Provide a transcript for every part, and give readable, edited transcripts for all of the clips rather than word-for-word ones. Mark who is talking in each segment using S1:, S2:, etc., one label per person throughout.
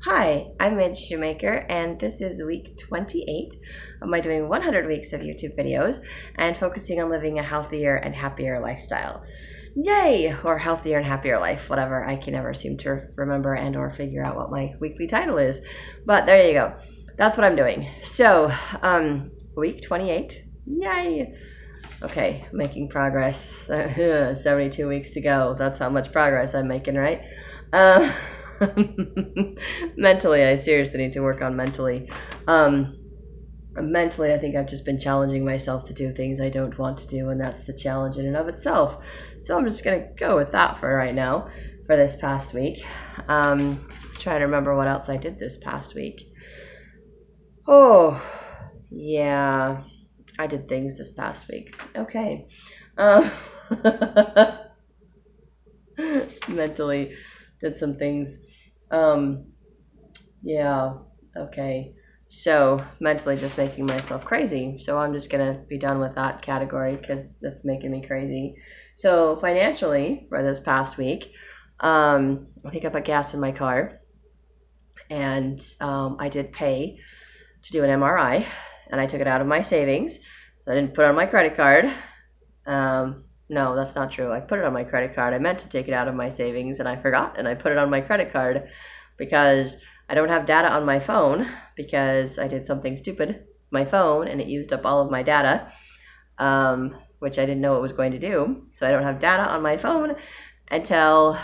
S1: Hi, I'm Midge Shoemaker, and this is week 28 of my doing 100 weeks of YouTube videos and focusing on living a healthier and happier lifestyle. Yay! Or healthier and happier life, whatever. I can never seem to remember and or figure out what my weekly title is. But there you go. That's what I'm doing. So, week 28. Yay! Okay, making progress. 72 weeks to go. That's how much progress I'm making, right? Mentally, I seriously need to work on mentally. Mentally, I think I've just been challenging myself to do things I don't want to do, and that's the challenge in and of itself. So I'm just gonna go with that for right now, for this past week. Trying to remember what else I did this past week. Oh, yeah, I did things this past week. Okay. Mentally did some things. Yeah, okay. So mentally just making myself crazy. So I'm just gonna be done with that category because that's making me crazy. So financially for this past week, I think I put gas in my car, and I did pay to do an MRI, and I took it out of my savings. I didn't put it on my credit card. No, that's not true. I put it on my credit card. I meant to take it out of my savings, and I forgot, and I put it on my credit card because I don't have data on my phone because I did something stupid with my phone, and it used up all of my data, which I didn't know it was going to do. So I don't have data on my phone until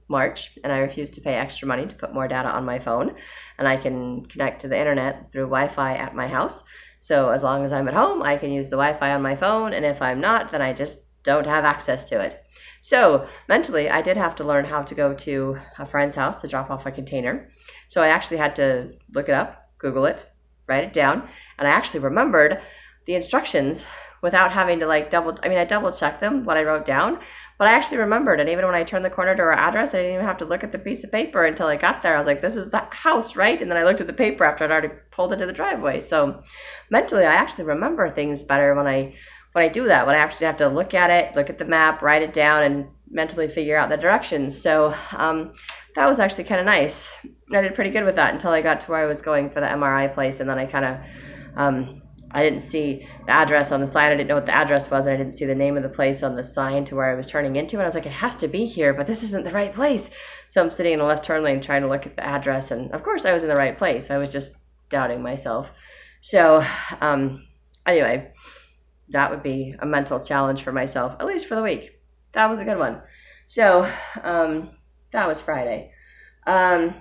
S1: March, and I refuse to pay extra money to put more data on my phone, and I can connect to the internet through Wi-Fi at my house. So as long as I'm at home, I can use the Wi-Fi on my phone, and if I'm not, then I just don't have access to it. So mentally, I did have to learn how to go to a friend's house to drop off a container. So I actually had to look it up, Google it, write it down, and I actually remembered the instructions without having to I double checked them, what I wrote down, but I actually remembered. And even when I turned the corner to our address, I didn't even have to look at the piece of paper until I got there. I was like, this is the house, right? And then I looked at the paper after I'd already pulled into the driveway. So mentally, I actually remember things better when I do that, when I actually have to look at it, look at the map, write it down, and mentally figure out the directions. So that was actually kind of nice. I did pretty good with that until I got to where I was going for the MRI place, and then I kind of I didn't see the address on the sign. I didn't know what the address was, and I didn't see the name of the place on the sign to where I was turning into. And I was like, it has to be here, but this isn't the right place. So I'm sitting in a left turn lane trying to look at the address, and of course I was in the right place. I was just doubting myself. So anyway, that would be a mental challenge for myself, at least for the week. That was a good one. So that was Friday. And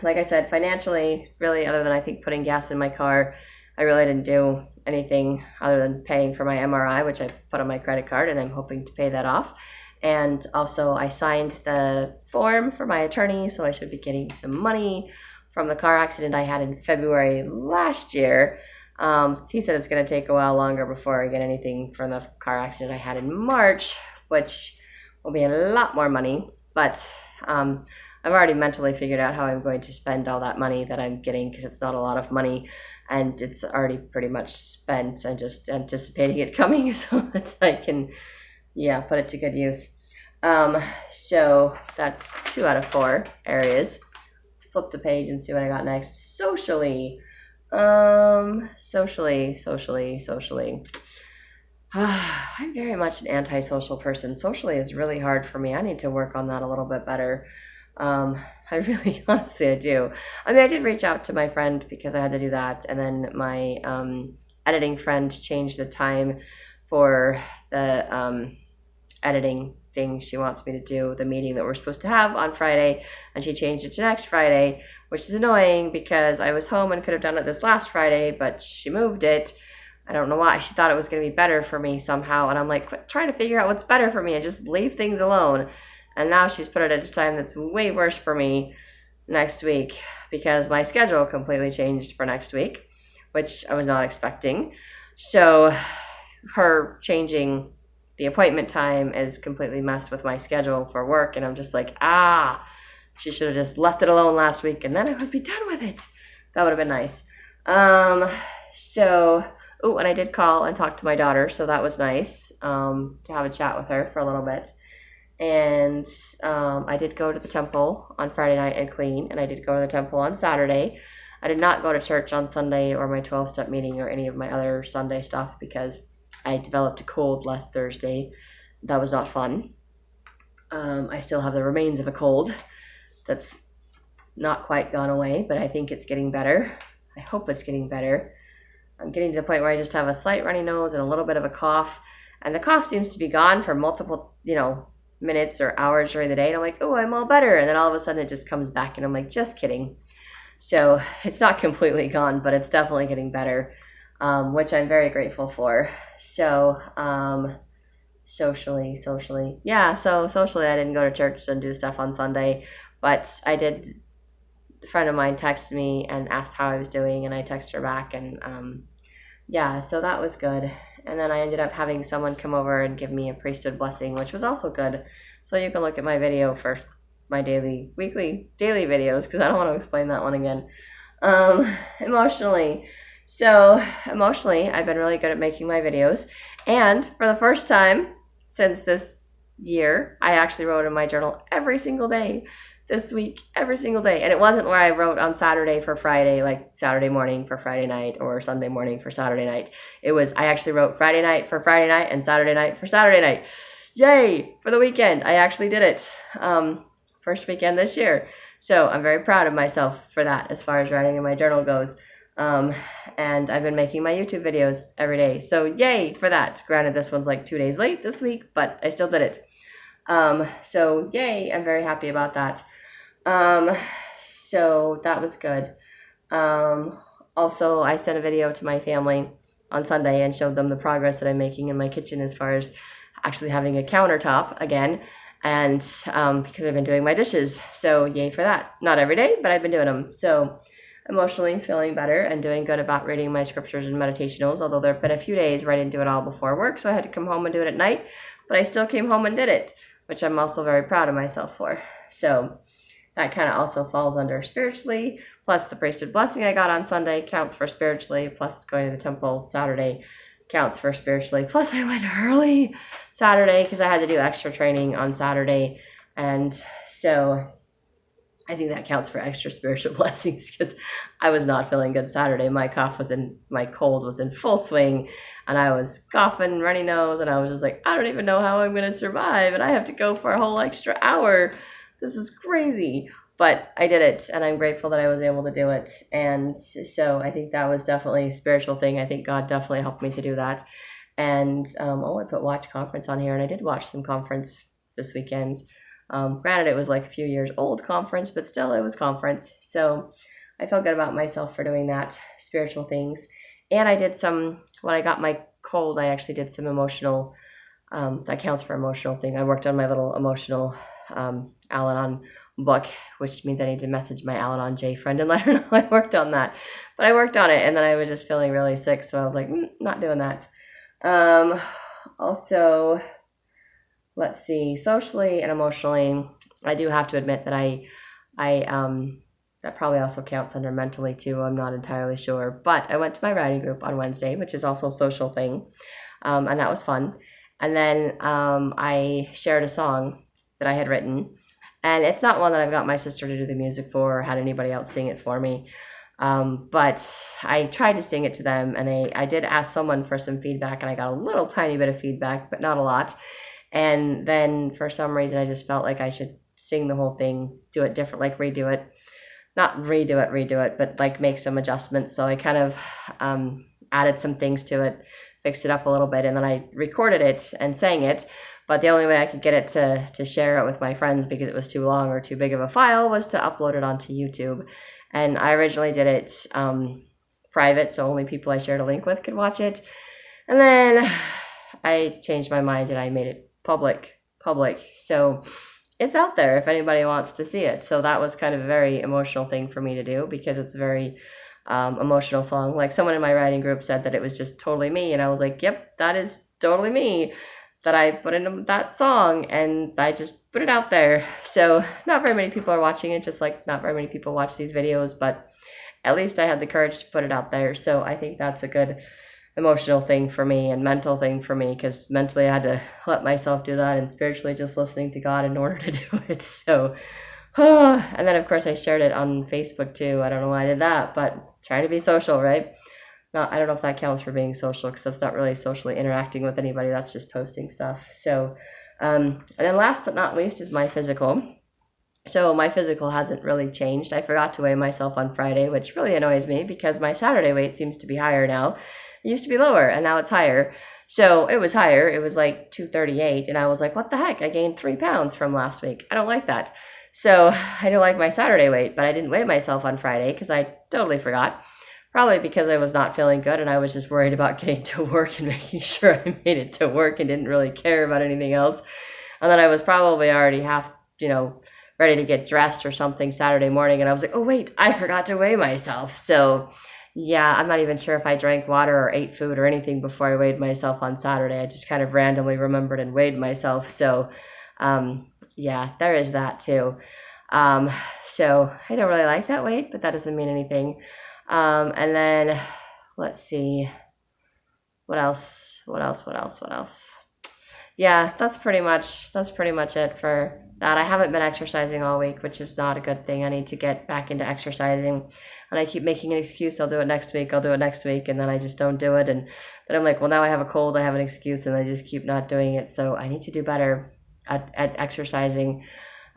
S1: like I said, financially, really, other than I think putting gas in my car, I really didn't do anything other than paying for my MRI, which I put on my credit card, and I'm hoping to pay that off. And also I signed the form for my attorney, so I should be getting some money from the car accident I had in February last year. He said it's going to take a while longer before I get anything from the car accident I had in March, which will be a lot more money. But I've already mentally figured out how I'm going to spend all that money that I'm getting, because it's not a lot of money and it's already pretty much spent. I'm just anticipating it coming so that I can, put it to good use. So that's 2 out of 4 areas. Let's flip the page and see what I got next. Socially. Socially. I'm very much an antisocial person. Socially is really hard for me. I need to work on that a little bit better. I really, honestly, I do. I mean, I did reach out to my friend because I had to do that, and then my editing friend changed the time for the editing thing she wants me to do, the meeting that we're supposed to have on Friday, and she changed it to next Friday, which is annoying because I was home and could have done it this last Friday, but she moved it. I don't know why. She thought it was going to be better for me somehow, and I'm like, quit trying to figure out what's better for me and just leave things alone. And now she's put it at a time that's way worse for me next week because my schedule completely changed for next week, which I was not expecting. So her changing the appointment time is completely messed with my schedule for work, and I'm just like, she should have just left it alone last week, and then I would be done with it. That would have been nice. And I did call and talk to my daughter, so that was nice, to have a chat with her for a little bit. And I did go to the temple on Friday night and clean, and I did go to the temple on Saturday. I did not go to church on Sunday or my 12-step meeting or any of my other Sunday stuff because I developed a cold last Thursday. That was not fun. I still have the remains of a cold that's not quite gone away, but I think it's getting better. I hope it's getting better. I'm getting to the point where I just have a slight runny nose and a little bit of a cough, and the cough seems to be gone for multiple, minutes or hours during the day, and I'm like, oh, I'm all better, and then all of a sudden it just comes back, and I'm like, just kidding. So it's not completely gone, but it's definitely getting better, which I'm very grateful for. So socially, I didn't go to church and do stuff on Sunday, but I did. A friend of mine texted me and asked how I was doing, and I texted her back, and so that was good. And then I ended up having someone come over and give me a priesthood blessing, which was also good. So you can look at my video for my daily videos, because I don't want to explain that one again. Emotionally, I've been really good at making my videos, and for the first time since this year, I actually wrote in my journal every single day this week, every single day. And it wasn't where I wrote on Saturday for Friday, like Saturday morning for Friday night or Sunday morning for Saturday night. It was, I actually wrote Friday night for Friday night and Saturday night for Saturday night. Yay, for the weekend. I actually did it. First weekend this year. So I'm very proud of myself for that as far as writing in my journal goes. And I've been making my YouTube videos every day. So yay for that. Granted, this one's like 2 days late this week, but I still did it. So yay, I'm very happy about that. So that was good. Also, I sent a video to my family on Sunday and showed them the progress that I'm making in my kitchen as far as actually having a countertop again, and because I've been doing my dishes. So yay for that. Not every day, but I've been doing them. So emotionally feeling better and doing good about reading my scriptures and meditationals, although there have been a few days where I didn't do it all before work, so I had to come home and do it at night, but I still came home and did it, which I'm also very proud of myself for. So that kind of also falls under spiritually, plus the priesthood blessing I got on Sunday counts for spiritually, plus going to the temple Saturday counts for spiritually, plus I went early Saturday because I had to do extra training on Saturday, and so I think that counts for extra spiritual blessings because I was not feeling good Saturday. My cold was in full swing, and I was coughing, runny nose, and I was just like, I don't even know how I'm going to survive, and I have to go for a whole extra hour. This is crazy. But I did it, and I'm grateful that I was able to do it. And so I think that was definitely a spiritual thing. I think God definitely helped me to do that. And I put Watch Conference on here, and I did watch some conference this weekend. Granted, it was like a few years old conference, but still it was conference. So I felt good about myself for doing that, spiritual things. And I did when I got my cold, I actually did some emotional, that counts for emotional thing. I worked on my little emotional Al-Anon book, which means I need to message my Al-Anon J friend and let her know I worked on that. But I worked on it, and then I was just feeling really sick, so I was like, not doing that. Also, let's see, socially and emotionally, I do have to admit that I that probably also counts under mentally too. I'm not entirely sure, but I went to my writing group on Wednesday, which is also a social thing, and that was fun. And then I shared a song that I had written, and it's not one that I've got my sister to do the music for or had anybody else sing it for me. But I tried to sing it to them, and I did ask someone for some feedback, and I got a little tiny bit of feedback, but not a lot. And then for some reason, I just felt like I should sing the whole thing, do it different, like redo it. Not redo it, but like make some adjustments. So I kind of added some things to it, fixed it up a little bit, and then I recorded it and sang it. But the only way I could get it to share it with my friends, because it was too long or too big of a file, was to upload it onto YouTube. And I originally did it private, so only people I shared a link with could watch it. And then I changed my mind and I made it public. So it's out there if anybody wants to see it. So that was kind of a very emotional thing for me to do, because it's a very emotional song. Like someone in my writing group said that it was just totally me, and I was like, yep, that is totally me, that I put into that song, and I just put it out there. So not very many people are watching it, just like not very many people watch these videos, but at least I had the courage to put it out there. So I think that's a good emotional thing for me and mental thing for me, because mentally I had to let myself do that, and spiritually just listening to God in order to do it. So, and then of course I shared it on Facebook too. I don't know why I did that, but trying to be social, right? Not, I don't know if that counts for being social, because that's not really socially interacting with anybody. That's just posting stuff. So, and then last but not least is my physical. So my physical hasn't really changed. I forgot to weigh myself on Friday, which really annoys me because my Saturday weight seems to be higher now. It used to be lower and now it's higher. So it was higher. It was like 238. And I was like, what the heck? I gained 3 pounds from last week. I don't like that. So I don't like my Saturday weight, but I didn't weigh myself on Friday because I totally forgot. Probably because I was not feeling good and I was just worried about getting to work and making sure I made it to work and didn't really care about anything else. And then I was probably already ready to get dressed or something Saturday morning. And I was like, oh, wait, I forgot to weigh myself. So yeah, I'm not even sure if I drank water or ate food or anything before I weighed myself on Saturday. I just kind of randomly remembered and weighed myself. So yeah, there is that too. So I don't really like that weight, but that doesn't mean anything. And then let's see, what else? Yeah, that's pretty much it for that. I haven't been exercising all week, which is not a good thing. I need to get back into exercising, and I keep making an excuse. I'll do it next week. And then I just don't do it. And then I'm like, well, now I have a cold. I have an excuse, and I just keep not doing it. So I need to do better at exercising.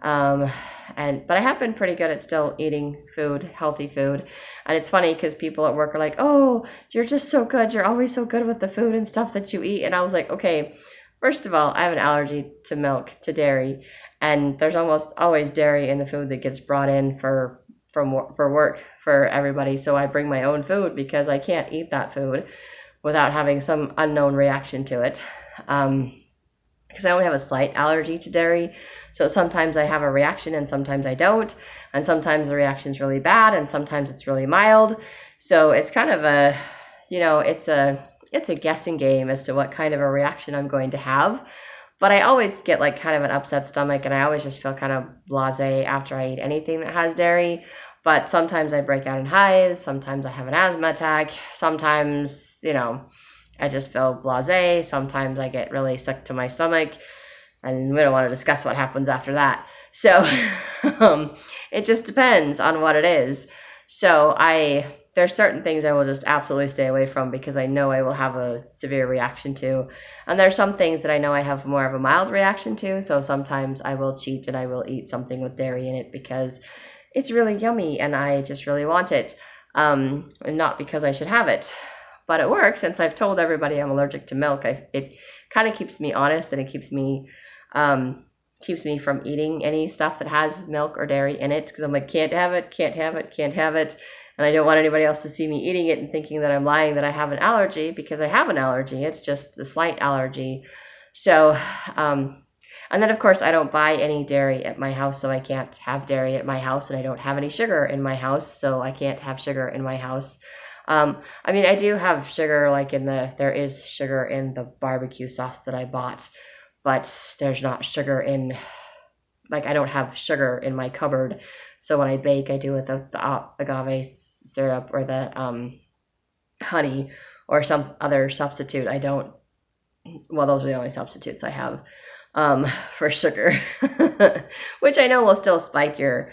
S1: But I have been pretty good at still eating food, healthy food. And it's funny because people at work are like, oh, you're just so good. You're always so good with the food and stuff that you eat. And I was like, okay, first of all, I have an allergy to milk, to dairy, and there's almost always dairy in the food that gets brought in for work for everybody. So I bring my own food because I can't eat that food without having some unknown reaction to it. Because I only have a slight allergy to dairy. So sometimes I have a reaction and sometimes I don't. And sometimes the reaction is really bad and sometimes it's really mild. So it's kind of a, it's a guessing game as to what kind of a reaction I'm going to have. But I always get like kind of an upset stomach, and I always just feel kind of blasé after I eat anything that has dairy. But sometimes I break out in hives. Sometimes I have an asthma attack. Sometimes, I just feel blasé. Sometimes I get really sick to my stomach, and we don't want to discuss what happens after that. So it just depends on what it is. So there's certain things I will just absolutely stay away from because I know I will have a severe reaction to. And there's some things that I know I have more of a mild reaction to. So sometimes I will cheat and I will eat something with dairy in it because it's really yummy and I just really want it. And not because I should have it. But it works. Since I've told everybody I'm allergic to milk, it kind of keeps me honest, and it keeps me from eating any stuff that has milk or dairy in it, because I'm like, can't have it. And I don't want anybody else to see me eating it and thinking that I'm lying that I have an allergy, because I have an allergy. It's just a slight allergy. So, and then of course I don't buy any dairy at my house, so I can't have dairy at my house, and I don't have any sugar in my house, so I can't have sugar in my house. I do have sugar, there is sugar in the barbecue sauce that I bought, but there's not sugar in, I don't have sugar in my cupboard. So when I bake, I do it with the agave syrup or the honey or some other substitute. Those are the only substitutes I have for sugar, which I know will still spike your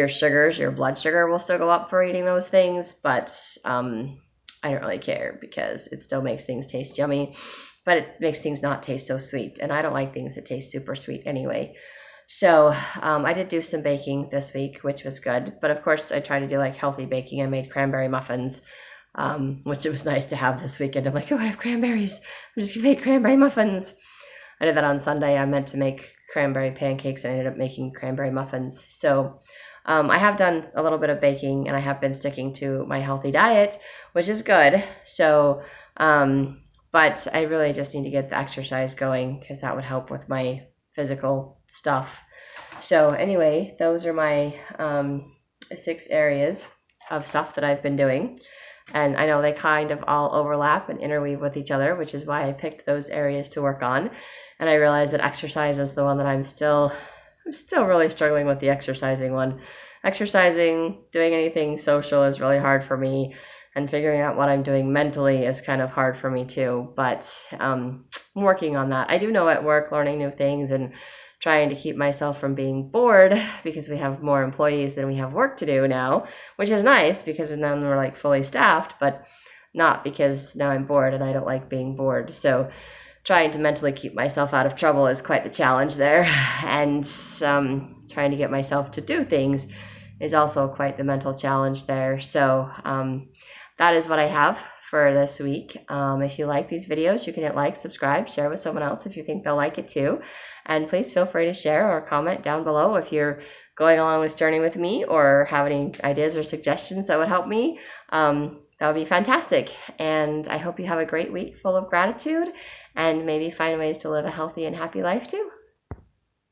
S1: sugars. Your blood sugar will still go up for eating those things, but I don't really care because it still makes things taste yummy, but it makes things not taste so sweet. And I don't like things that taste super sweet anyway. So I did do some baking this week, which was good. But of course, I try to do healthy baking. I made cranberry muffins, which it was nice to have this weekend. I'm like, oh, I have cranberries. I'm just going to make cranberry muffins. I did that on Sunday. I meant to make cranberry pancakes and I ended up making cranberry muffins. So I have done a little bit of baking, and I have been sticking to my healthy diet, which is good. So, but I really just need to get the exercise going because that would help with my physical stuff. So anyway, those are my 6 areas of stuff that I've been doing. And I know they kind of all overlap and interweave with each other, which is why I picked those areas to work on. And I realized that exercise is the one that I'm still I'm still really struggling with the exercising one. Exercising, doing anything social is really hard for me, and figuring out what I'm doing mentally is kind of hard for me too. But I'm working on that. I do know at work, learning new things and trying to keep myself from being bored because we have more employees than we have work to do now, which is nice because then we're like fully staffed, but not because now I'm bored and I don't like being bored. So trying to mentally keep myself out of trouble is quite the challenge there. And trying to get myself to do things is also quite the mental challenge there. So that is what I have for this week. If you like these videos, you can hit like, subscribe, share with someone else if you think they'll like it too. And please feel free to share or comment down below if you're going along this journey with me or have any ideas or suggestions that would help me. That would be fantastic. And I hope you have a great week full of gratitude and maybe find ways to live a healthy and happy life too.